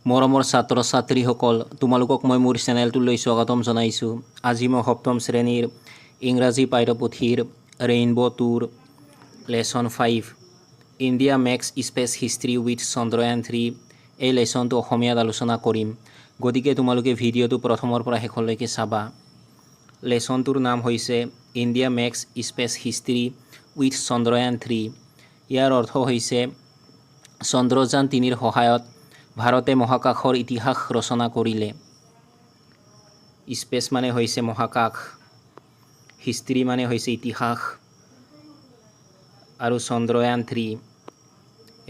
মৰমৰ ছাত্ৰ ছাত্ৰীসকল তোমালোকক মই মোৰ চেনেলটোলৈ স্বাগতম জনাইছোঁ। আজি মই সপ্তম শ্ৰেণীৰ ইংৰাজী পাঠ্যপুথিৰ ৰেইনবো টুৰ lesson 5 India makes space history with Chandrayaan 3 এই লেচনটো অসমীয়াত আলোচনা কৰিম। গতিকে তোমালোকে ভিডিঅ'টো প্ৰথমৰ পৰা শেষলৈকে চাবা। লেচনটোৰ নাম হৈছে India makes space history with Chandrayaan 3। ইয়াৰ অৰ্থ হৈছে চন্দ্ৰযান 3ৰ সহায়ত ভাৰতে মহাকাশৰ ইতিহাস ৰচনা কৰিলে। স্পেচ মানে হৈছে মহাকাশ, হিষ্ট্ৰী মানে হৈছে ইতিহাস, আৰু চন্দ্ৰয়ান 3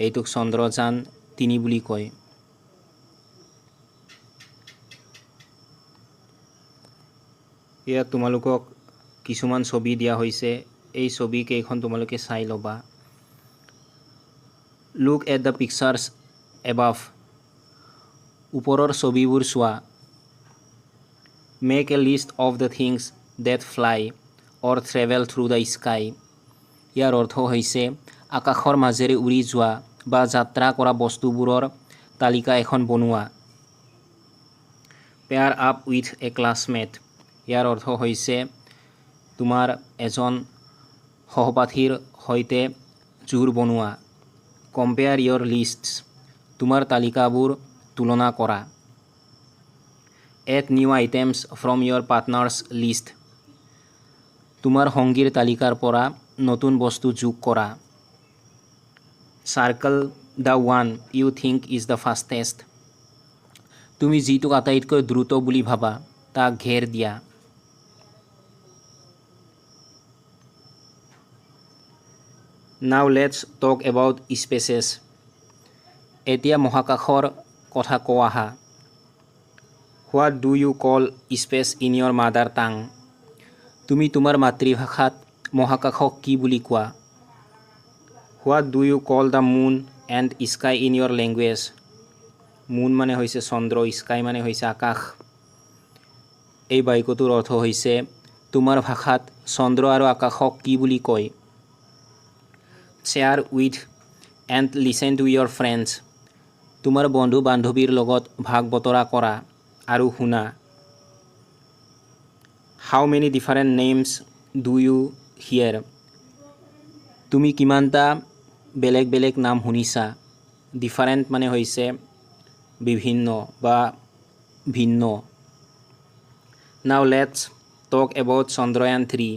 এইটোক চন্দ্ৰযান 3 বুলি কয়। ইয়াত তোমালোকক কিছুমান ছবি দিয়া হৈছে, এই ছবি কেইখন তোমালোকে চাই ল'বা। Look at the pictures above. ওপৰৰ ছবিবোৰ চোৱা। Make a list of the things that fly or travel through the sky. ইয়াৰ অৰ্থ হৈছে আকাশৰ মাজেৰে উৰি যোৱা বা যাত্ৰা কৰা বস্তুবোৰৰ তালিকা এখন বনোৱা। Pair up with a classmate. ইয়াৰ অৰ্থ হৈছে তোমাৰ এজন সহপাঠীৰ সৈতে জোৰ বনোৱা। Compare your lists. তোমাৰ তালিকাবোৰ তুলনা কৰা। Add new items from your partner's list. তোমাৰ সংগীৰ তালিকাৰ পৰা নতুন বস্তু যোগ কৰা। Circle the one you think is the fastest. তুমি যিটোক আটাইতকৈ দ্ৰুত বুলি ভাবা তাক ঘেৰ দিয়া। নাও লেটছ টক এবাউট স্পেচেছ। এতিয়া মহাকাশৰ কথা কওঁ আহা। What do you call space in your mother tongue. তুমি তোমাৰ মাতৃভাষাত মহাকাশক কি বুলি কোৱা। What do you call the moon and sky in your language. Moon মানে হৈছে চন্দ্ৰ, স্কাই মানে হৈছে আকাশ। এই বাক্যটোৰ অৰ্থ হৈছে তোমাৰ ভাষাত চন্দ্ৰ আৰু আকাশক কি বুলি কয়। Share with and listen to your friends. তোমাৰ বন্ধু বান্ধৱীৰ লগত ভাগ বতৰা কৰা আৰু শুনা। How many different names do you hear. তুমি কিমানটা বেলেগ বেলেগ নাম শুনিছা। ডিফাৰেণ্ট মানে হৈছে বিভিন্ন বা ভিন্ন। নাও লেটছ টক এবাউট চন্দ্ৰয়ান 3।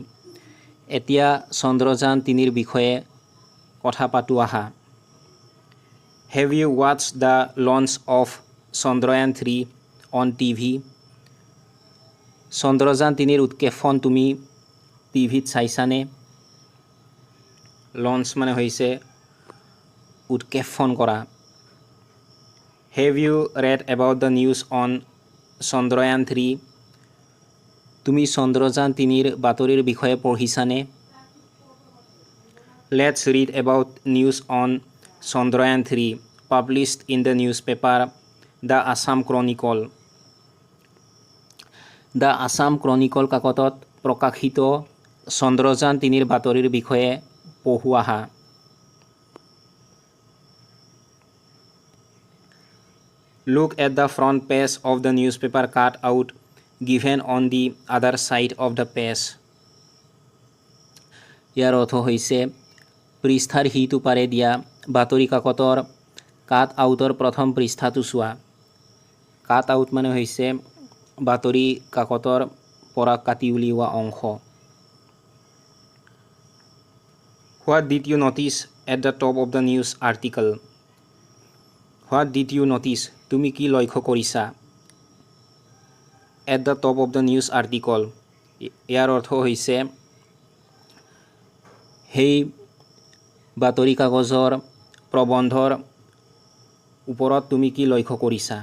এতিয়া চন্দ্ৰযান 3ৰ বিষয়ে কথা পাতোঁ আহা। হেভ ইউ ৱাটছ the launch of Chandrayaan 3 on TV. Chandrayaan 3ৰ উৎক্ষেপণ তুমি টিভিত চাইছানে। লঞ্চ মানে হৈছে উৎক্ষেপণ কৰা। Have you read about the news on Chandrayaan 3। তুমি চন্দ্ৰযান 3ৰ বাতৰিৰ বিষয়ে পঢ়িছানে। Let's read about news on Chandrayaan 3 published in the newspaper the Assam Chronicle. The Assam Chronicle কাকতত প্ৰকাশিত চন্দ্ৰযান 3ৰ বাতৰিৰ বিষয়ে পঢ়ো আহা। Look at the front page of the newspaper cut out given on the other side of the page. ইয়াৰ অৰ্থ হৈছে পৃষ্ঠাৰ সিটো পাৰে দিয়া বাতৰি কাকতৰ কাট আউটৰ প্ৰথম পৃষ্ঠাটো চোৱা। কাট আউট মানে হৈছে বাতৰি কাকতৰ পৰা কাটি উলিওৱা অংশ। What did you notice at the top of the news article. What did you notice তুমি কি লক্ষ্য কৰিছা। At the top of the news article ইয়াৰ অৰ্থ হৈছে সেই বাতৰি কাগজৰ প্ৰবন্ধৰ ওপৰত তুমি কি লক্ষ্য কৰিছা।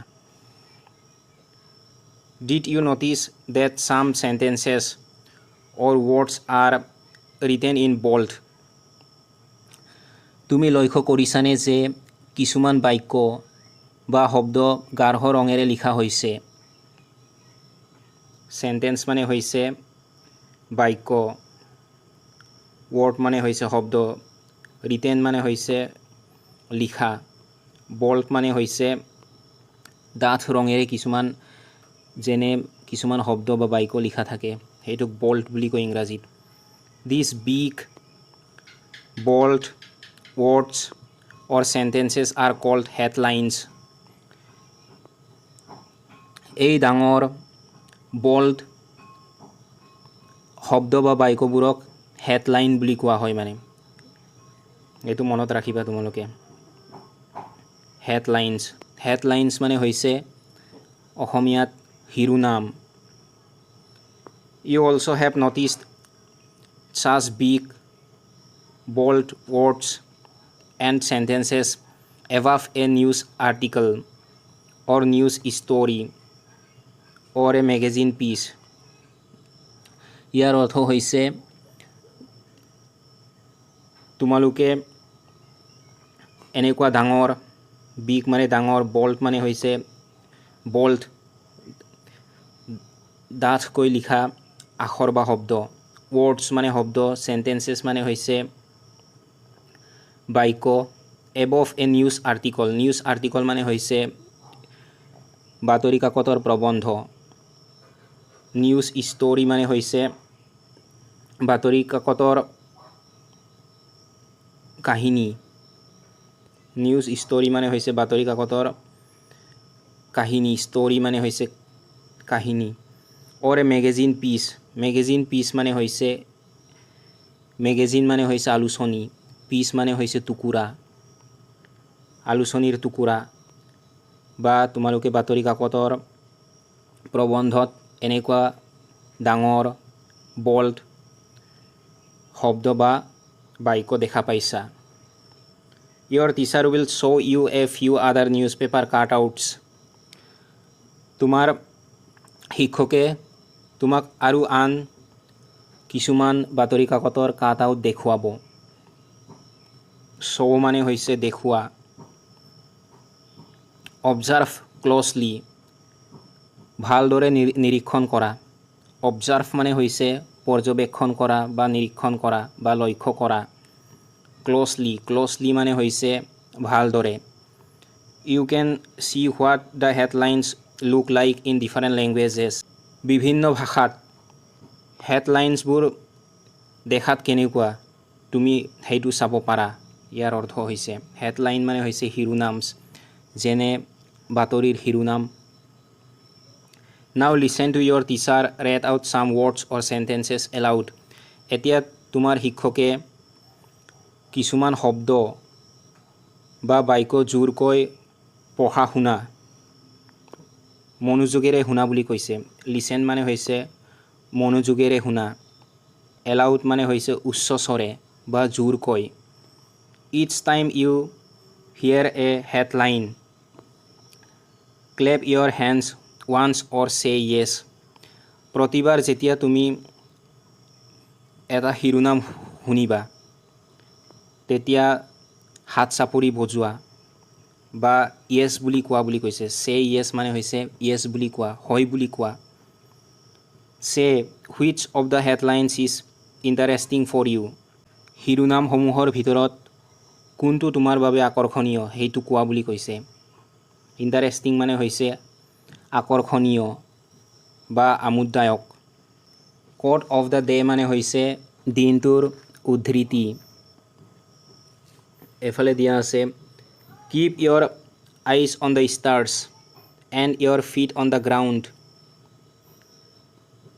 Did you notice that some sentences or words are written in bold. তুমি লক্ষ্য কৰিছানে যে কিছুমান বাক্য বা শব্দ গাঢ় ৰঙেৰে লিখা হৈছে। চেণ্টেন্স মানে হৈছে বাক্য, ৱৰ্ড মানে হৈছে শব্দ, ৰিটেন মানে হৈছে লিখা, বল্ড মানে হৈছে ডাঠ ৰঙেৰে কিছুমান যেনে কিছুমান শব্দ বা বাক্য লিখা থাকে সেইটোক বল্ড বুলি কয় ইংৰাজীত দিছ big bold words or sentences are called headlines এই ডাঙৰ bold শব্দ বা বাক্যবোৰক হেডলাইন বুলি কোৱা হয় মানে এইটো মনত ৰাখিবা তোমালোকে হেডলাইন্স মানে হৈছে অসমীয়াত শিৰোনাম you also have noticed such big bold words and sentences above a news article or news story or a magazine piece ইয়াৰ অৰ্থ হৈছে তোমালোকে এনেকুৱা ডাঙৰ বিগ মানে ডাঙৰ বল্ড মানে হৈছে বল্ড ডাঠকৈ লিখা আখৰ বা শব্দ words মানে শব্দ sentences মানে হৈছে বাক্য above a news article মানে হৈছে বাতৰি কাকতৰ প্ৰবন্ধ নিউজ ষ্টৰি মানে হৈছে বাতৰি কাকতৰ কাহিনী নিউজ ষ্টৰি মানে হৈছে বাতৰি কাকতৰ কাহিনী ষ্টৰি মানে হৈছে কাহিনী or a magazine piece মানে হৈছে মেগাজিন মানে হৈছে আলোচনী পিচ মানে হৈছে টুকুৰা আলোচনীৰ টুকুৰা বা তোমালোকে বাতৰি কাকতৰ প্ৰবন্ধত এনেকুৱা ডাঙৰ বল্ড শব্দ বা বাক্য দেখা পাইছা your teacher will show you a few other newspaper cutouts তোমাৰ শিক্ষকে তোমাক আৰু আন কিছুমান বাতৰি কাকতৰ কাটআউট দেখুৱাব show মানে হৈছে দেখুৱা observe closely ভালদৰে নিৰীক্ষণ কৰা observe মানে হৈছে পৰ্যবেক্ষণ কৰা বা নিৰীক্ষণ কৰা বা লক্ষ্য কৰা closely মানে হৈছে ভালদৰে you can see what the headlines look like in different languages বিভিন্ন ভাষাত হেডলাইন্সবোৰ দেখাত কেনেকুৱা তুমি সেইটো চাব পাৰা ইয়াৰ অৰ্থ হৈছে হেডলাইন মানে হৈছে শিৰোনাম যেনে বাতৰিৰ শিৰোনাম now listen to your teacher read out some words or sentences aloud এতিয়া তোমাৰ শিক্ষকে কিছুমান শব্দ বা বাক্য জোৰকৈ পঢ়া শুনা মনোযোগেৰে শুনা বুলি কৈছে লিসেন মানে হৈছে মনোযোগেৰে শুনা এলাউড মানে হৈছে উচ্চ স্বৰে বা জোৰকৈ each time you hear a headline clap your hands once or say yes প্ৰতিবাৰ যেতিয়া তুমি এটা শিৰোনাম শুনিবা তেতিয়া হাত চাপৰি বজোৱা বা yes বুলি কোৱা বুলি কৈছে say yes মানে হৈছে yes বুলি কোৱা হয় বুলি কোৱা say which of the headlines is interesting for you শিৰোনাম সমূহৰ ভিতৰত কোনটো তোমাৰ বাবে আকৰ্ষণীয় হেতু কোৱা বুলি কৈছে ইন্টাৰেষ্টিং মানে হৈছে আকৰ্ষণীয় বা আমোদদায়ক quote of the day মানে হৈছে দিনটোৰ উদ্ধৃতি এফালে দিয়া আছে keep your eyes on the stars and your feet on the ground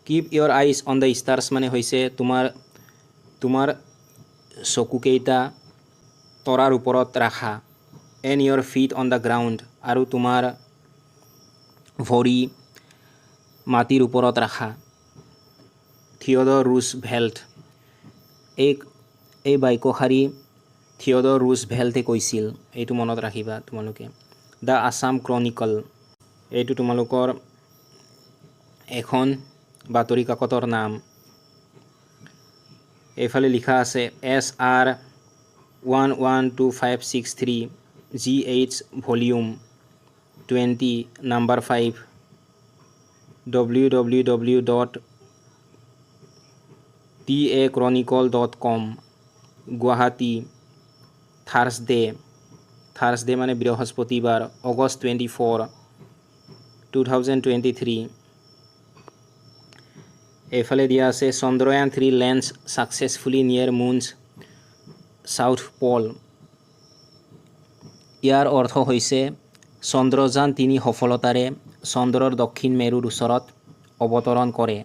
keep your eyes on the stars মানে হৈছে তোমাৰ চকুকেইটা তৰাৰ ওপৰত ৰাখা and your feet on the ground আৰু তোমাৰ ভৰি মাটিৰ ওপৰত ৰাখা থিয়ডৰ ৰুজভেল্ট এই বাক্যশাৰী থিয়ডৰ ৰুজভেল্টে কৈছিল এইটো মনত ৰাখিবা তোমালোকে দ্য আসাম ক্ৰনিকল এইটো তোমালোকৰ এখন বাতৰি কাকতৰ নাম এইফালে লিখা আছে SR 112563 GH volume 20 number 5 www.tachronicle.com Guwahati Thursday মানে বৃহস্পতিবাৰ August 24 2023 এইফালে দিয়া আছে চন্দ্ৰয়ান 3 লেণ্ডছ সাকসেসফুলি নিয়াৰ মুনছ সাউথ পল ইয়াৰ অৰ্থ হৈছে চন্দ্ৰযান 3 সফলতাৰে চন্দ্ৰৰ দক্ষিণ মেৰুৰ ওচৰত অৱতৰণ কৰে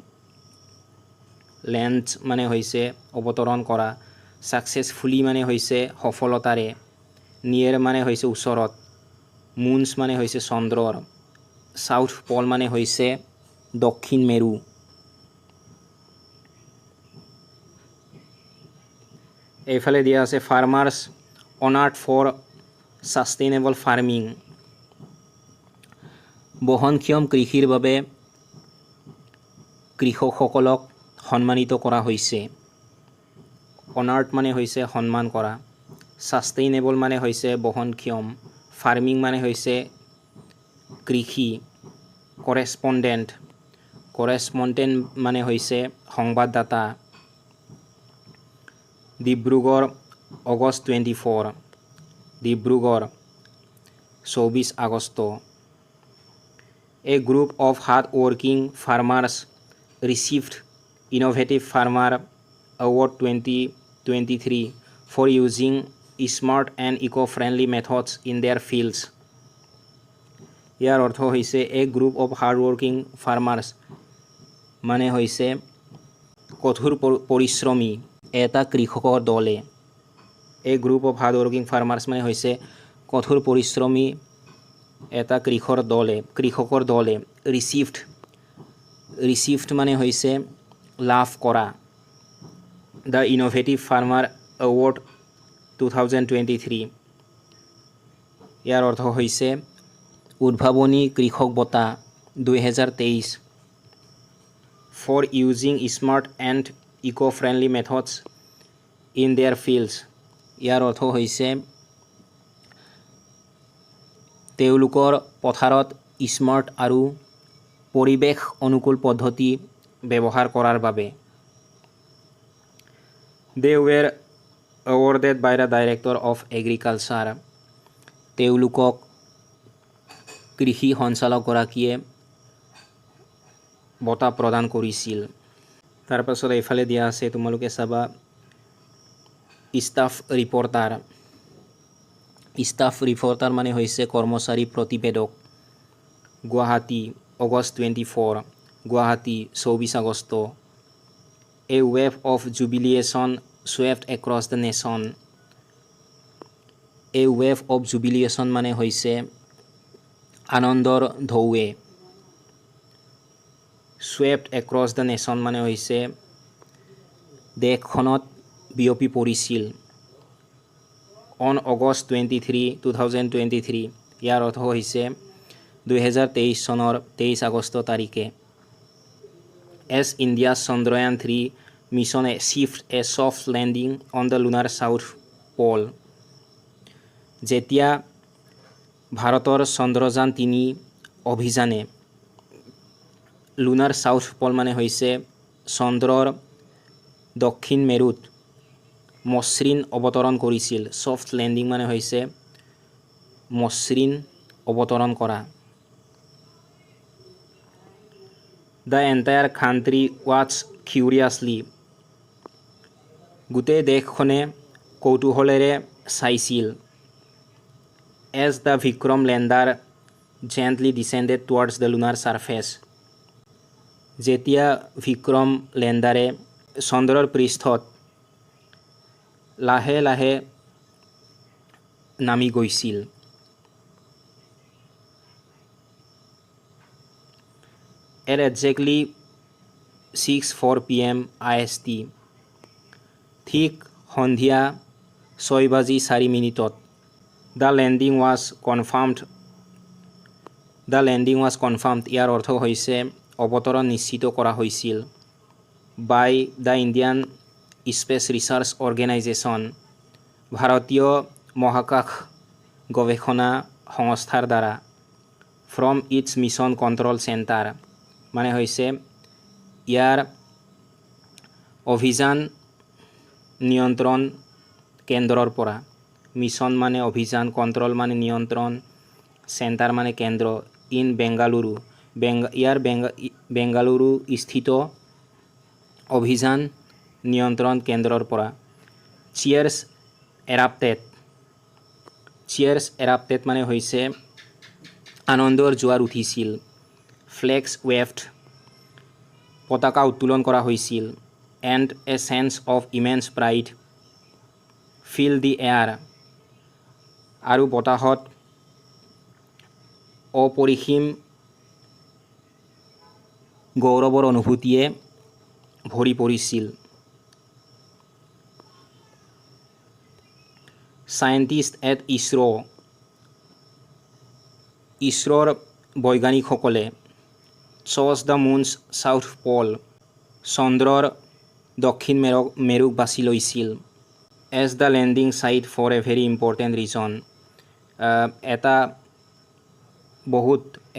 লেণ্ডছ মানে হৈছে অৱতৰণ কৰা সাকসেসফুলি মানে হৈছে সফলতাৰে নিয়াৰ মানে হৈছে ওচৰত মুনছ মানে হৈছে চন্দ্ৰৰ সাউথ পল মানে হৈছে দক্ষিণ মেৰু এইফালে দিয়া আছে ফাৰ্মাৰ্ছ অনাৰ্ড ফৰ সাষ্টেইনেবল ফাৰ্মিং বহনক্ষম কৃষিৰ বাবে কৃষকসকলক সন্মানিত কৰা হৈছে অনাৰ্ড মানে হৈছে সন্মান কৰা সাষ্টেইনেবল মানে হৈছে বহনক্ষম ফাৰ্মিং মানে হৈছে কৃষি কৰেছপণ্ডেণ্ট মানে হৈছে সংবাদদাতা Dibrugarh August 24 Dibrugarh 24 August A group of hard-working farmers received Innovative Farmer Award 2023 for using smart and eco-friendly methods in their fields. ইয়াৰ অৰ্থ হৈছে a group of hard-working farmers মানে হৈছে কঠোৰ পৰিশ্ৰমী এটা কৃষকৰ দলে a group of hard-working farmers মানে হৈছে কঠোৰ পৰিশ্ৰমী এটা কৃষকৰ দলে ৰিচিভড মানে হৈছে লাভ কৰা দ্য ইনোভেটিভ ফাৰ্মাৰ এৱাৰ্ড 2023 ইয়াৰ অৰ্থ হৈছে উদ্ভাৱনী কৃষক বঁটা 2023 for using smart and eco friendly methods in their fields ইয়াৰ অৰ্থ হৈছে তেওঁলোকৰ পথাৰত স্মাৰ্ট আৰু পৰিৱেশ অনুকূল পদ্ধতি ব্যৱহাৰ কৰাৰ বাবে দে ৱেৰ awarded by the Director of Agriculture তেওঁলোকক কৃষি সঞ্চালকগৰাকীয়ে বঁটা প্ৰদান কৰিছিল তাৰপাছত এইফালে দিয়া আছে তোমালোকে চাবা ষ্টাফ ৰিপৰ্টাৰ মানে হৈছে কৰ্মচাৰী প্ৰতিবেদক Guwahati August 24 Guwahati 24 August A wave of jubilation swept across the nation A wave of jubilation মানে হৈছে আনন্দৰ ঢৌৱে swept across the nation মানে হৈছে দেশখনত বিয়পি পৰিছিল on August 23 2023 ইয়াৰ অৰ্থ হৈছে 2023 চনৰ 23 আগষ্ট তাৰিখে as India's Chandrayaan 3 mission achieved a soft landing on the lunar south pole যেতিয়া ভাৰতৰ চন্দ্ৰযান 3 অভিযানে লুনাৰ সাউথ পল মানে হৈছে চন্দ্ৰৰ দক্ষিণ মেৰুত মসৃণ অৱতৰণ কৰিছিল সফট লেণ্ডিং মানে হৈছে মসৃণ অৱতৰণ কৰা The entire country watched curiously গোটেই দেশখনে কৌতূহলেৰে চাইছিল as the Vikram lander gently descended towards the lunar surface যেতিয়া বিক্ৰম লেণ্ডাৰে চন্দ্ৰৰ পৃষ্ঠত লাহে লাহে নামি গৈছিল at exactly 6:04 PM IST ঠিক সন্ধিয়া 6:04 the landing was confirmed ইয়াৰ অৰ্থ হৈছে অৱতৰণ নিশ্চিত কৰা হৈছিল by the Indian Space Research Organization ভাৰতীয় মহাকাশ গৱেষণা সংস্থাৰ দ্বাৰা from its mission control center মানে হৈছে ইয়াৰ অভিযান নিয়ন্ত্ৰণ কেন্দ্ৰৰ পৰা মিছন মানে অভিযান কন্ট্ৰোল মানে নিয়ন্ত্ৰণ সেন্টাৰ মানে কেন্দ্ৰ ইন বেংগালুৰু বেংগালুৰু স্থিত অভিযান নিয়ন্ত্ৰণ কেন্দ্ৰৰ পৰা চিয়াৰ্ছ এৰাপটেড মানে হৈছে আনন্দৰ জোৱাৰ উঠিছিল। ফ্লেক্স ৱেভড পতাকা উত্তোলন কৰা হৈছিল। And a sense of immense pride fill the air আৰু বতাহত অপৰিসীম গৌৰৱৰ অনুভূতিয়ে ভৰি পৰিছিল। সায়েন্টিষ্ট এট ইছৰোৰ বৈজ্ঞানিকসকলে chose the moon's south pole চন্দ্ৰৰ দক্ষিণ মেৰুক বাছি লৈছিল as the landing site for a very important reason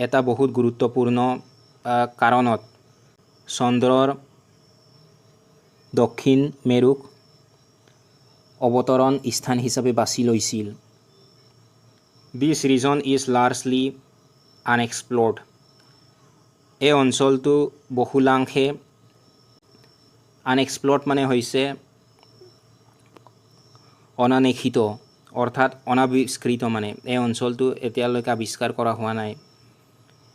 এটা বহুত গুৰুত্বপূৰ্ণ কাৰণত চন্দ্ৰৰ দক্ষিণ মেৰুক অৱতৰণ স্থান হিচাপে বাছি লৈছিল। দিছ ৰিজন ইজ লাৰ্জলি আনএক্সপ্ল'ৰ্ড এই অঞ্চলটো বহুলাংশে আনএক্সপ্ল'ৰ্ড মানে হৈছে অনান্বেষিত অৰ্থাৎ অনাবিষ্কৃত মানে এই অঞ্চলটো এতিয়ালৈকে আৱিষ্কাৰ কৰা হোৱা নাই।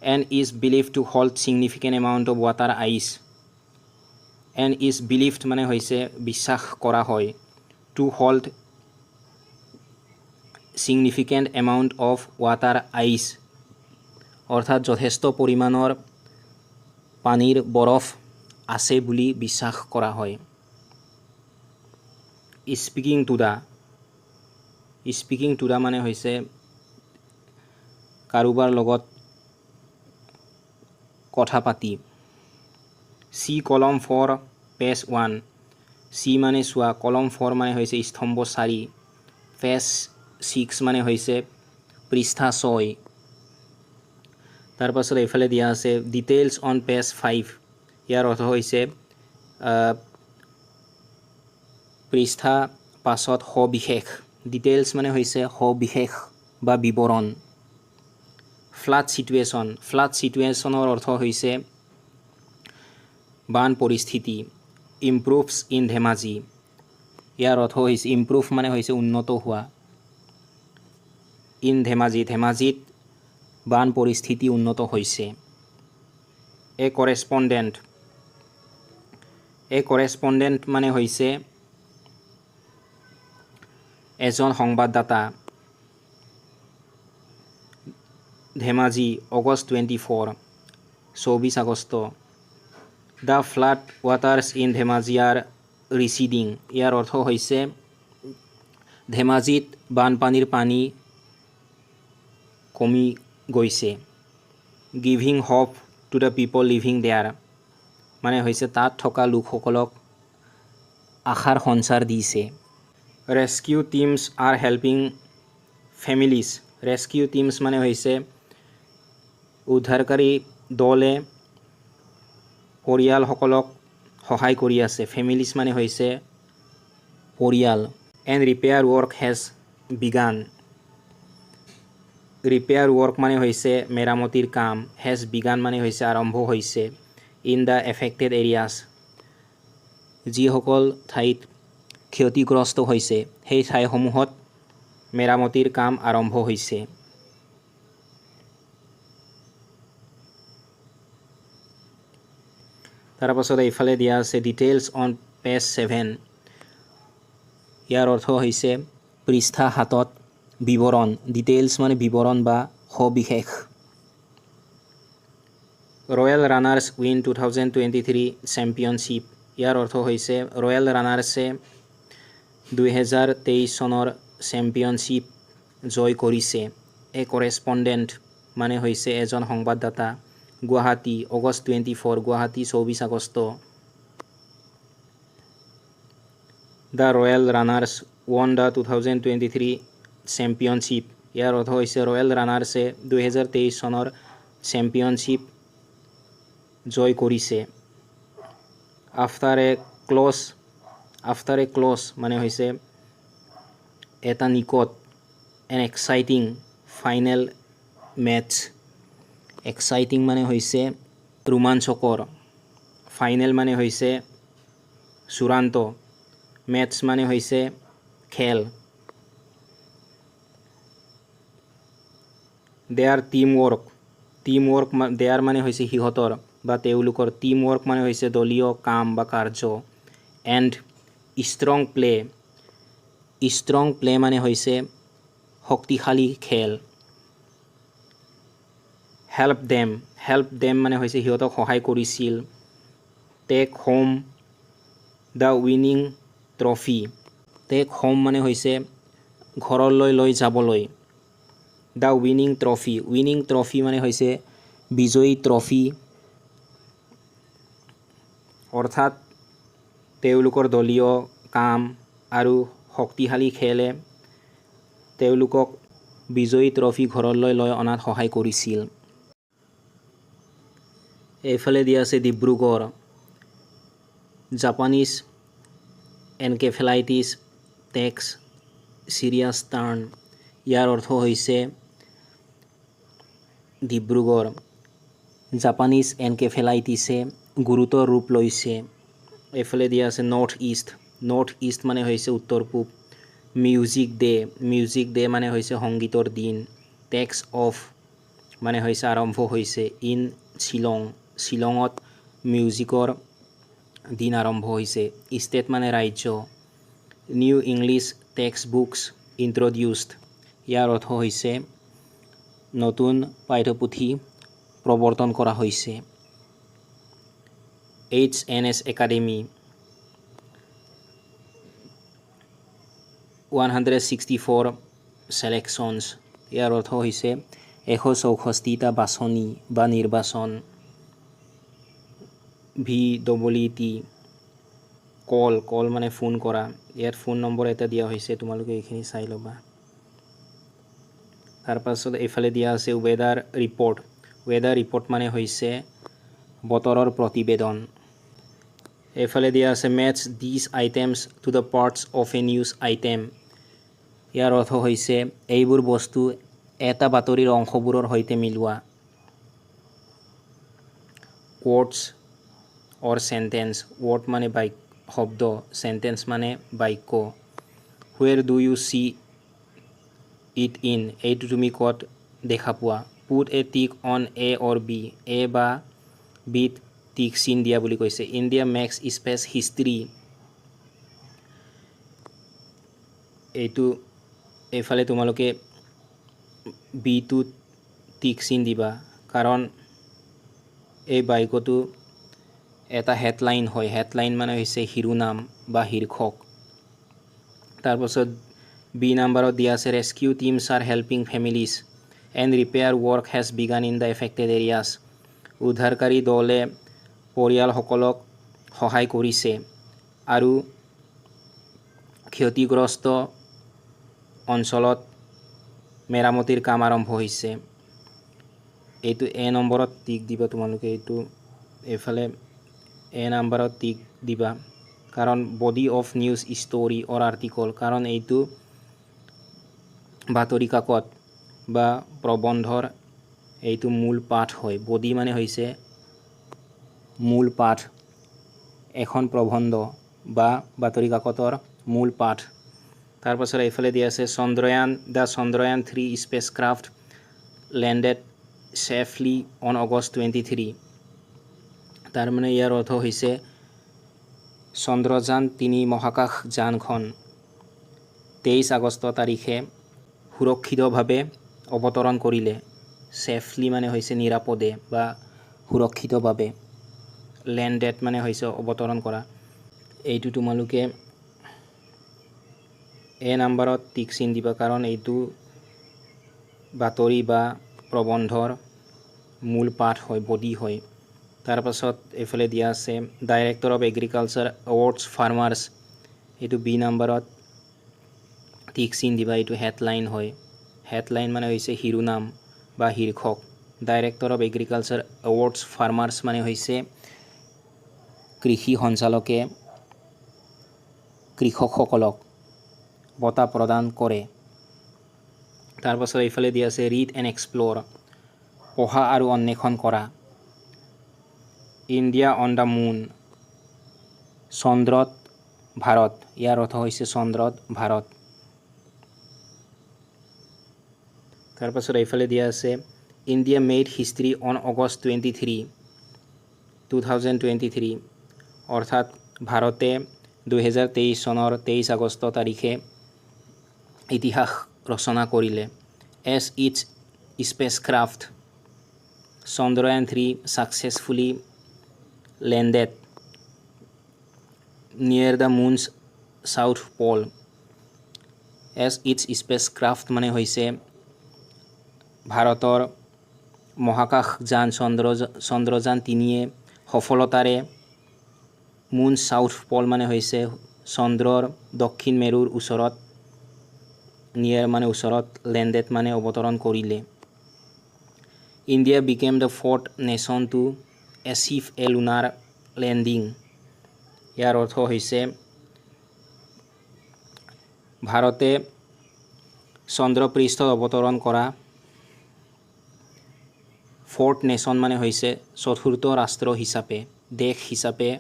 And is believe to hold significant amount of water ice and is believed মানে হৈছে বিশ্বাস কৰা হয় to hold significant amount of water ice অৰ্থাৎ যথেষ্ট পৰিমাণৰ পানীৰ বৰফ আছে বুলি বিশ্বাস কৰা হয়। স্পিকিং টু দা মানে হৈছে কাৰোবাৰ লগত কথা পাতি। চি কলম ফৰ পেজ 1 চি মানে চোৱা কলম 4 মানে হৈছে স্তম্ভ 4 পেজ 6 মানে হৈছে পৃষ্ঠা 6 তাৰপাছত এইফালে দিয়া আছে ডিটেইলছ অন পেজ 5 ইয়াৰ অৰ্থ হৈছে পৃষ্ঠা 5ত সবিশেষ ডিটেইলছ মানে হৈছে সবিশেষ বা বিৱৰণ। ফ্লাড ছিটুৱেশ্যনৰ অৰ্থ হৈছে বান পৰিস্থিতি। ইম্প্ৰুভছ ইন ধেমাজি ইয়াৰ অৰ্থ হৈছে ইম্প্ৰুভ মানে হৈছে উন্নত হোৱা। ইন ধেমাজিত বান পৰিস্থিতি উন্নত হৈছে। এ কৰেছপণ্ডেণ্ট মানে হৈছে এজন সংবাদদাতা। Dhemaji August 24 August the flood waters in Dhemaji are receding ইয়াৰ অৰ্থ হৈছে ধেমাজিত বানপানীৰ পানী কমি গৈছে। Giving hope to the people living there মানে হৈছে তাত থকা লোকসকলক আশাৰ সঞ্চাৰ দিছে। Rescue teams are helping families rescue teams মানে হৈছে উদ্ধাৰকাৰী দলে পৰিয়ালসকলক সহায় কৰি আছে। ফেমিলিজ মানে হৈছে পৰিয়াল। And repair work has began repair work মানে হৈছে মেৰামতিৰ কাম। হেজ বিগান মানে হৈছে আৰম্ভ হৈছে। ইন দ্য এফেক্টেড এৰিয়াছ যিসকল ঠাইত ক্ষতিগ্ৰস্ত হৈছে সেই ঠাইসমূহত মেৰামতিৰ কাম আৰম্ভ হৈছে। তাৰপাছত এইফালে দিয়া আছে ডিটেইলছ অন পেজ 7 ইয়াৰ অৰ্থ হৈছে পৃষ্ঠা 7ত বিৱৰণ। ডিটেইলছ মানে বিৱৰণ বা সবিশেষ। ৰয়েল ৰানাৰ্ছ উইন 2023 চেম্পিয়নশ্বিপ ইয়াৰ অৰ্থ হৈছে ৰয়েল ৰানাৰ্ছে 2023 চনৰ চেম্পিয়নশ্বিপ জয় কৰিছে। এ কৰেছপণ্ডেণ্ট মানে হৈছে এজন সংবাদদাতা। Guwahati August 24 Guwahati 24 August the Royal Runners won the 2023 championship ইয়াৰ অৰ্থ হৈছে ৰয়েল ৰানাৰ্ছে 2023 চনৰ চেম্পিয়নশ্বিপ জয় কৰিছে। আফটাৰ এ ক্ল'জ মানে হৈছে এটা নিকট an exciting final matches exciting মানে হৈছে ৰোমাঞ্চকৰ, ফাইনেল মানে হৈছে চূড়ান্ত, মেটছ মানে হৈছে খেল, দেয়াৰ টিমৱৰ্ক দেয়াৰ মানে হৈছে সিহঁতৰ বা তেওঁলোকৰ, টিমৱৰ্ক মানে হৈছে দলীয় কাম বা কাৰ্য, এণ্ড ষ্ট্ৰং প্লে মানে হৈছে শক্তিশালী খেল, হেল্প দেম মানে হৈছে সিহঁতক সহায় কৰিছিল, take home the winning trophy, take home মানে হৈছে ঘৰলৈ লৈ যাবলৈ, দ্য উইনিং ট্ৰফি মানে হৈছে বিজয়ী ট্ৰফি, অৰ্থাৎ তেওঁলোকৰ দলীয় কাম আৰু শক্তিশালী খেলে তেওঁলোকক বিজয়ী ট্ৰফি ঘৰলৈ লৈ অনাত সহায় কৰিছিল। এইফালে দিয়া আছে Dibrugarh, Japanese encephalitis takes serious turn, ইয়াৰ অৰ্থ হৈছে ডিব্ৰুগড়, জাপানিজ এনকেফেলাইটিছে গুৰুতৰ ৰূপ লৈছে। এইফালে দিয়া আছে নৰ্থ ইষ্ট মানে হৈছে উত্তৰ পূব, মিউজিক ডে মানে হৈছে সংগীতৰ দিন, টেক্স অফ মানে হৈছে আৰম্ভ হৈছে, ইন শ্বিলঙত মিউজিকৰ দিন আৰম্ভ হৈছে, ষ্টেট মানে ৰাজ্য, নিউ ইংলিছ টেক্সট বুকছ ইন্ট্ৰডিউচড, ইয়াৰ অৰ্থ হৈছে নতুন পাঠ্যপুথি প্ৰৱৰ্তন কৰা হৈছে। HNS একাডেমি 164 selections, ইয়াৰ অৰ্থ হৈছে 164টা বাছনি বা নিৰ্বাচন। VWT কল মানে ফোন কৰা, ইয়াত ফোন নম্বৰ এটা দিয়া হৈছে, তোমালোকে এইখিনি চাই ল'বা। তাৰপাছত এইফালে দিয়া আছে ৱেডাৰ ৰিপৰ্ট মানে হৈছে বতৰৰ প্ৰতিবেদন। এইফালে দিয়া আছে match these items to the parts of a news item, ইয়াৰ অৰ্থ হৈছে এইবোৰ বস্তু এটা বাতৰিৰ অংশবোৰৰ সৈতে মিলোৱা। ৱৰ্ডছ অৰ চেণ্টেন্স, ৱৰ্ড মানে শব্দ, চেণ্টেন্স মানে বাক্য। Where do you see it in, এইটো তুমি ক'ত দেখা পোৱা। Put a tick on A or B, A বা বিত টিক চিন দিয়া বুলি কৈছে। ইণ্ডিয়া মেক্স স্পেচ হিষ্ট্ৰী, এইফালে তোমালোকে বিটোত টিক চিন দিবা, কাৰণ এই বাক্যটো এটা হেডলাইন হয়, হেডলাইন মানে হৈছে শিৰোনাম বা শীৰ্ষক। তাৰপাছত বি নাম্বাৰত দিয়া আছে rescue teams are helping families and repair work has began in the affected areas, উদ্ধাৰকাৰী দলে পৰিয়ালসকলক সহায় কৰিছে আৰু ক্ষতিগ্ৰস্ত অঞ্চলত মেৰামতিৰ কাম আৰম্ভ হৈছে। এইটো এ নম্বৰত টিক দিবা তোমালোকে, এইফালে এ নাম্বাৰত টিক দিবা, কাৰণ body of news story or article, কাৰণ এইটো বাতৰি কাকত বা প্ৰবন্ধৰ এইটো মূল পাঠ হয়। বডি মানে হৈছে মূল পাঠ, এখন প্ৰবন্ধ বা বাতৰি কাকতৰ মূল পাঠ। তাৰপাছত এইফালে দিয়া আছে the Chandrayaan 3 spacecraft landed safely on August 23, তাৰমানে ইয়াৰ অৰ্থ হৈছে চন্দ্ৰযান 3 মহাকাশ যানখন 23 আগষ্ট তাৰিখে সুৰক্ষিতভাৱে অৱতৰণ কৰিলে। ছেফলি মানে হৈছে নিৰাপদে বা সুৰক্ষিতভাৱে, লেণ্ডেড মানে হৈছে অৱতৰণ কৰা। এইটো তোমালোকে এ নাম্বাৰত টিক চিন দিবা, কাৰণ এইটো বাতৰি বা প্ৰবন্ধৰ মূল পাঠ হয়, বডি হয়। তাৰপাছত এইফালে দিয়া আছে director of agriculture awards farmers, এইটো বি নাম্বাৰত টিক চিন দিবা, এইটো হেডলাইন হয়। হেডলাইন মানে হৈছে শিৰোনাম বা শীৰ্ষক। Director of agriculture awards farmers মানে হৈছে কৃষি সঞ্চালকে কৃষকসকলক বঁটা প্ৰদান কৰে। তাৰপাছত এইফালে দিয়া আছে ৰিড এণ্ড এক্সপ্ল'ৰ পঢ়া আৰু অন্বেষণ কৰা। ইণ্ডিয়া অন দ্য মুন, চন্দ্ৰত ভাৰত। ইয়াৰ অৰ্থ হৈছে চন্দ্ৰত ভাৰত। তাৰপাছত এইফালে দিয়া আছে India made history on August 23, 2023, অৰ্থাৎ ভাৰতে 2023 চনৰ 23 আগষ্ট তাৰিখে ইতিহাস ৰচনা কৰিলে। As its spacecraft Chandrayaan 3 successfully landed near the moon's south pole. As its spacecraft মানে হৈছে ভাৰতৰ মহাকাশযান চন্দ্ৰযান 3য়ে সফলতাৰে মুন সাউথ পল মানে হৈছে চন্দ্ৰৰ দক্ষিণ মেৰুৰ ওচৰত, নিয়াৰ মানে ওচৰত, লেণ্ডেড মানে অৱতৰণ কৰিলে। India became the fourth nation to achieve a lunar landing. ইয়াৰ অৰ্থ হৈছে ভাৰতে চন্দ্ৰপৃষ্ঠত অৱতৰণ কৰা ফ'ৰ্থ নেশ্যন মানে হৈছে চতুৰ্থ ৰাষ্ট্ৰ হিচাপে, দেশ হিচাপে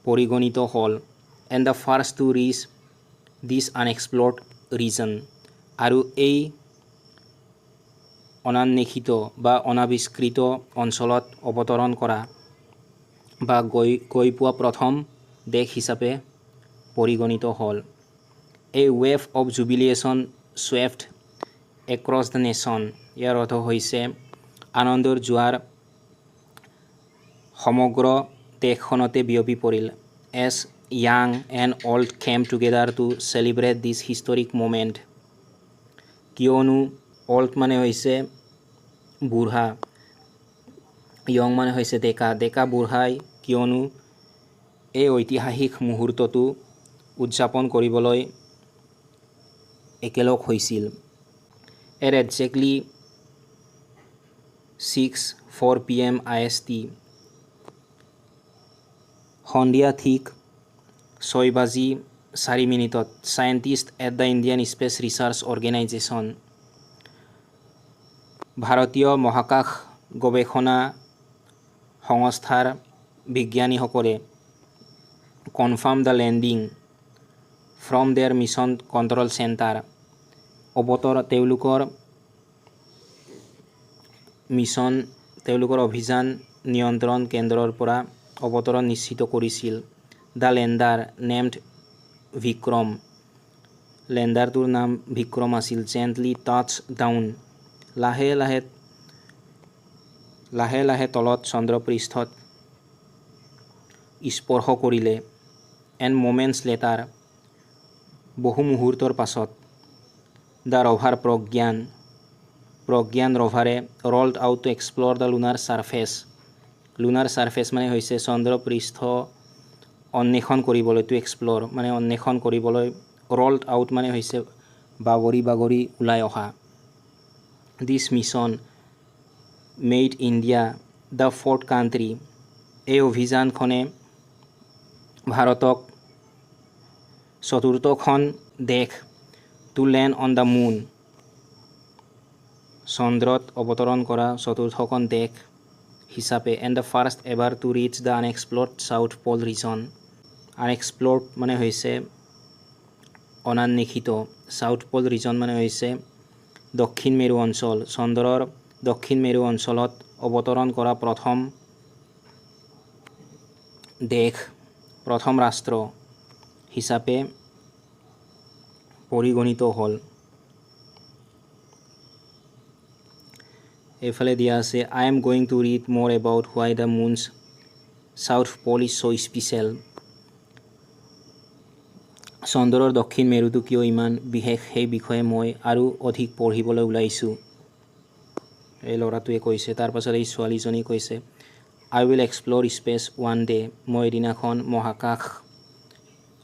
পৰিগণিত হ'ল। And the first to reach this unexplored region, আৰু এই অনান্বেষিত বা অনাবিষ্কৃত অঞ্চলত অৱতৰণ কৰা বা গৈ পোৱা প্ৰথম দেশ হিচাপে পৰিগণিত হ'ল। A wave of jubilation swept across the nation. ইয়াৰ অৰ্থ হৈছে আনন্দৰ জোৱাৰ সমগ্ৰ দেশখনতে বিয়পি পৰিল। As young and old came together to celebrate this historic moment. কিয়নো অল্ড মানে হৈছে বুঢ়া, য়ং মানে হৈছে ডেকা, ডেকা বুঢ়াই কিয়নো এই ঐতিহাসিক মুহূৰ্তটো উদযাপন কৰিবলৈ একেলগ হৈছিল। এট একজেক্টলি 6:04 PM IST, সন্ধিয়া ঠিক 6:04 scientist at the Indian Space Research Organisation, ভাৰতীয় মহাকাশ গৱেষণা সংস্থাৰ বিজ্ঞানীসকলে confirm the landing from their mission control centre. তেওঁলোকৰ অভিযান নিয়ন্ত্ৰণ কেন্দ্ৰৰ পৰা অৱতৰণ নিশ্চিত কৰিছিল। দ্য লেণ্ডাৰ নেমড বিক্ৰম, লেণ্ডাৰটোৰ নাম বিক্ৰম আছিল। জেণ্টলি টাচ ডাউন, লাহে লাহে তলত চন্দ্ৰপৃষ্ঠত স্পৰ্শ কৰিলে। এণ্ড মোমেণ্টছ লেটাৰ, বহু মুহূৰ্তৰ পাছত, দ্য ৰভাৰ প্ৰজ্ঞান ৰভাৰে rolled out to explore the lunar surface. Lunar surface মানে হৈছে চন্দ্ৰপৃষ্ঠ অন্বেষণ কৰিবলৈ, টু এক্সপ্ল'ৰ মানে অন্বেষণ কৰিবলৈ, ৰল্ড আউট মানে হৈছে বাগৰি ওলাই অহা। This mission made India the fourth country. এই অভিযানখনে ভাৰতক চতুৰ্থখন দেশ to land on the moon, চন্দ্ৰত অৱতৰণ কৰা চতুৰ্থখন দেশ হিচাপে। And the first ever to reach the unexplored south pole region. Unexplored মানে হৈছে অনান্বেষিত, চাউথ পল ৰিজন মানে হৈছে দক্ষিণ মেৰু অঞ্চল। চন্দ্ৰৰ দক্ষিণ মেৰু অঞ্চলত অৱতৰণ কৰা প্ৰথম দেশ, প্ৰথম ৰাষ্ট্ৰ হিচাপে পৰিগণিত হ'ল। এইফালে দিয়া আছে I am going to read more about why the moon's south pole is so' special. চন্দ্ৰৰ দক্ষিণ মেৰুটো কিয় ইমান বিশেষ সেই বিষয়ে মই আৰু অধিক পঢ়িবলৈ ওলাইছোঁ, এই ল'ৰাটোৱে কৈছে। তাৰপাছত এই ছোৱালীজনী কৈছে I will explore space one day, মই এদিনাখন মহাকাশ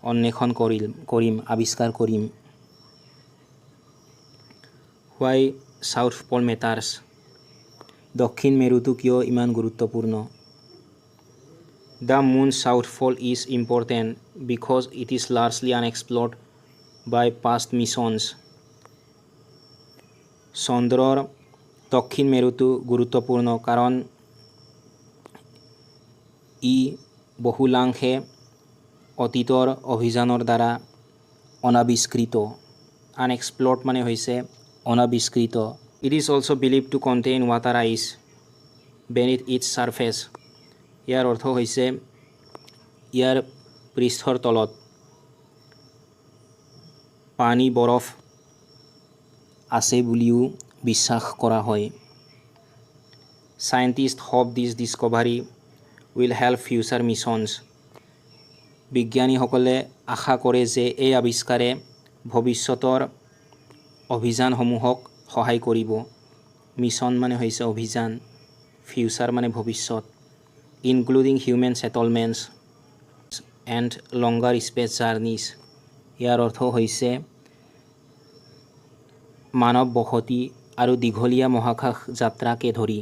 অন্বেষণ কৰিম, আৱিষ্কাৰ কৰিম। হোৱাই চাউথ পল মেটাৰ্ছ, দক্ষিণ মেৰুটো কিয় ইমান গুৰুত্বপূৰ্ণ। The moon south pole is important because it is largely unexplored by past missions. চন্দ্ৰৰ দক্ষিণ মেৰুটো গুৰুত্বপূৰ্ণ কাৰণ ই বহুলাংশে অতীতৰ অভিযানৰ দ্বাৰা অনাবিষ্কৃত। আনএক্সপ্লৰ্ড মানে হৈছে অনাবিষ্কৃত। It is also' believe to contain water ice beneath its surface. ইয়াৰ অৰ্থ হৈছে ইয়াৰ পৃষ্ঠৰ তলত পানী বৰফ আছে বুলিও বিশ্বাস কৰা হয়। Scientist hope this discovery will help future missions. বিজ্ঞানীসকলে আশা কৰে যে এই আৱিষ্কাৰে ভৱিষ্যতৰ অভিযানসমূহক সহায় কৰিব। মিছন মানে হৈছে অভিযান, ফিউচাৰ মানে ভৱিষ্যত। Including human settlements and longer space journeys. ইয়াৰ অৰ্থ হৈছে মানৱ বসতি আৰু দীঘলীয়া মহাকাশ যাত্ৰাকে ধৰি।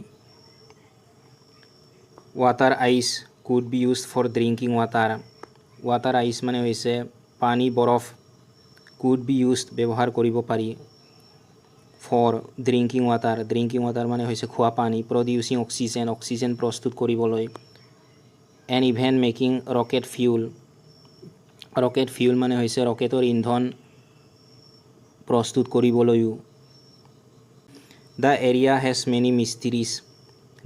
Water ice could be used for drinking water. Water ice মানে হৈছে পানী বৰফ, কুড বি ইউজড ব্যৱহাৰ কৰিব পাৰি, for drinking water. Drinking water মানে হৈছে খোৱা পানী, প্ৰডিউচিং অক্সিজেন, অক্সিজেন প্ৰস্তুত কৰিবলৈ, and even making rocket fuel. Rocket fuel মানে হৈছে ৰকেটৰ ইন্ধন প্ৰস্তুত কৰিবলৈও। The area has many mysteries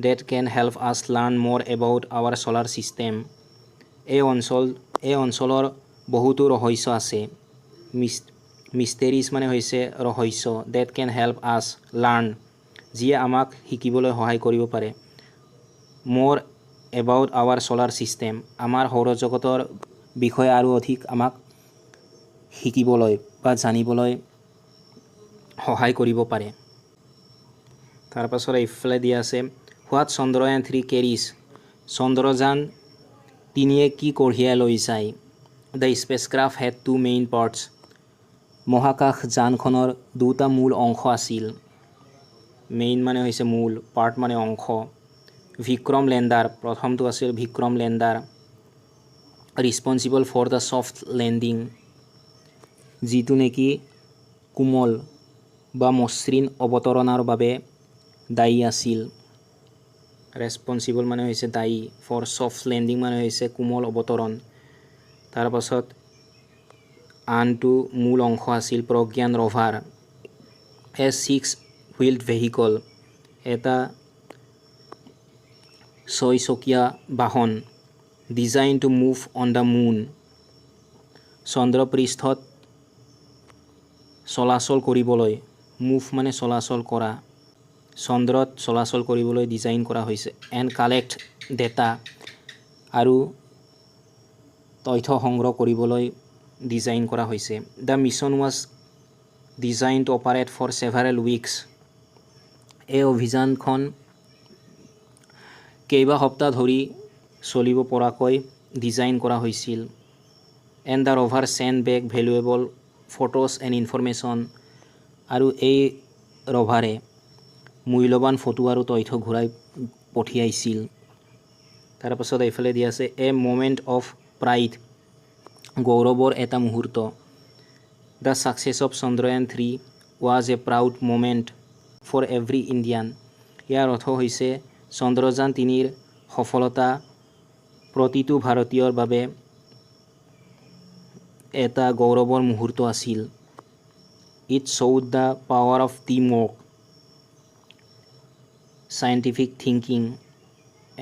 that can help us learn more about our solar system. এই অঞ্চলৰ বহুতো ৰহস্য আছে। মিষ্টেৰিজ মানে হৈছে ৰহস্য, that can help us learn, যিয়ে আমাক শিকিবলৈ সহায় কৰিব পাৰে, মোৰ এবাউট আৱাৰ ছলাৰ ছিষ্টেম, আমাৰ সৌৰজগতৰ বিষয়ে আৰু অধিক আমাক শিকিবলৈ বা জানিবলৈ সহায় কৰিব পাৰে। তাৰপাছত এইফালে দিয়া আছে হোৱাট চন্দ্ৰয়ান 3 কেৰিজ। চন্দ্ৰযান 3 কি কঢ়িয়াই লৈ যায়। The spacecraft head 2 main parts. মহাকাশ যানখনৰ দুটা মূল অংশ আছিল। মেইন মানে হৈছে মূল, পাৰ্ট মানে অংশ। বিক্ৰম লেণ্ডাৰ, প্ৰথমটো আছিল Vikram lander, responsible for the soft landing, যিটো নেকি কোমল বা মসৃণ অৱতৰণৰ বাবে দায়ী আছিল। ৰেছপনচিবল মানে হৈছে দায়ী, ফৰ ছফ্ট লেণ্ডিং মানে হৈছে কোমল অৱতৰণ। তাৰপাছত আনটো মূল অংশ আছিল প্ৰজ্ঞান ৰভাৰ, এ 6 হুইল্ড ভেহিকল, এটা 6-চকীয়া বাহন, design to move on the moon, চন্দ্ৰপৃষ্ঠত চলাচল কৰিবলৈ, মুভ মানে চলাচল কৰা, চন্দ্ৰত চলাচল কৰিবলৈ ডিজাইন কৰা হৈছে। এণ্ড কালেক্ট ডেটা, আৰু তথ্য সংগ্ৰহ কৰিবলৈ ডিজাইন কৰা হৈছে। The mission was designed to operate for several weeks. এই অভিযানখন কেইবা সপ্তাহ ধৰি চলিব পৰাকৈ ডিজাইন কৰা হৈছিল। And the rover sent back valuable photos and information, আৰু এই ৰভাৰে মূল্যৱান ফটো আৰু তথ্য ঘূৰাই পঠিয়াইছিল। তাৰপাছত এইফালে দিয়া আছে এ মোমেণ্ট অফ প্ৰাইড, গৌৰৱৰ এটা মুহূৰ্ত। The success of Chandrayaan 3 was a proud moment for every Indian. ইয়াৰ অৰ্থ হৈছে চন্দ্ৰযান 3ৰ সফলতা প্ৰতিটো ভাৰতীয়ৰ বাবে এটা গৌৰৱৰ মুহূৰ্ত আছিল। It showed the power of team work, scientific thinking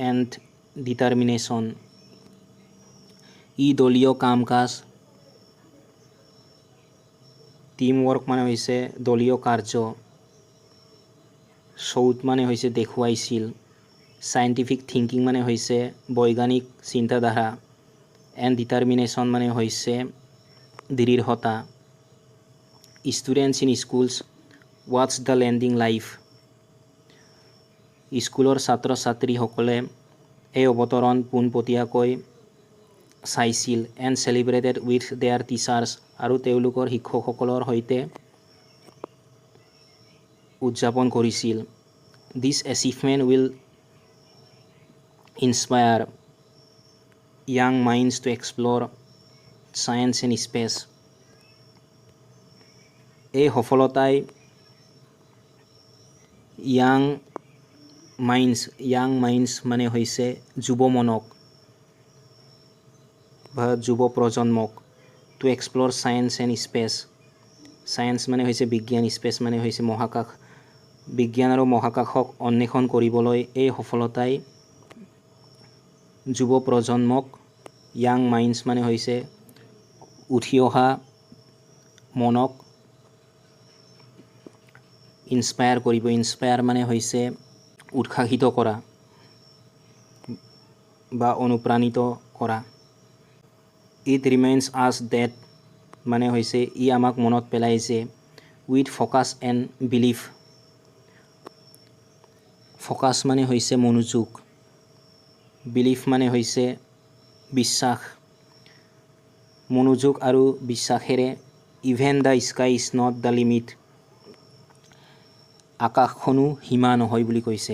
and determination. ই দলীয় কাম কাজ, টিম ৱৰ্ক মানে হৈছে দলীয় কাৰ্য, শ্ব'ড মানে হৈছে দেখুৱাইছিল, চাইণ্টিফিক থিংকিং মানে হৈছে বৈজ্ঞানিক চিন্তাধাৰা, এণ্ড ডিটাৰমিনেশ্যন মানে হৈছে দৃঢ়তা। ষ্টুডেণ্টছ ইন স্কুলছ ৱাটছ দ্য লেণ্ডিং লাইভ। স্কুলৰ ছাত্ৰ ছাত্ৰীসকলে এই অৱতৰণ পোনপটীয়াকৈ চাইছিল। And celebrated with their teachers, আৰু তেওঁলোকৰ শিক্ষকসকলৰ সৈতে উদযাপন কৰিছিল। This achievement will inspire young minds to explore science and space. এই সফলতাই ইয়াং মাইণ্ডছ মানে হৈছে যুৱ মনক বা যুৱ প্ৰজন্মক to explore science and space science মানে হৈছে বিজ্ঞান স্পেচ মানে হৈছে মহাকাশ বিজ্ঞান আৰু মহাকাশক অন্বেষণ কৰিবলৈ এই সফলতাই যুৱ প্ৰজন্মক ইয়াং মাইণ্ডছ মানে হৈছে উঠি অহা মনক ইনস্পায়াৰ কৰিব ইনস্পায়াৰ মানে হৈছে উৎসাহিত কৰা বা অনুপ্ৰাণিত কৰা ইট ৰিমাইণ্ডছ আছ ডেট মানে হৈছে ই আমাক মনত পেলাই যে with focus and belief focus মানে হৈছে মনোযোগ বিলিফ মানে হৈছে বিশ্বাস মনোযোগ আৰু বিশ্বাসেৰে even the sky is not the limit আকাশখনো সীমা নহয় বুলি কৈছে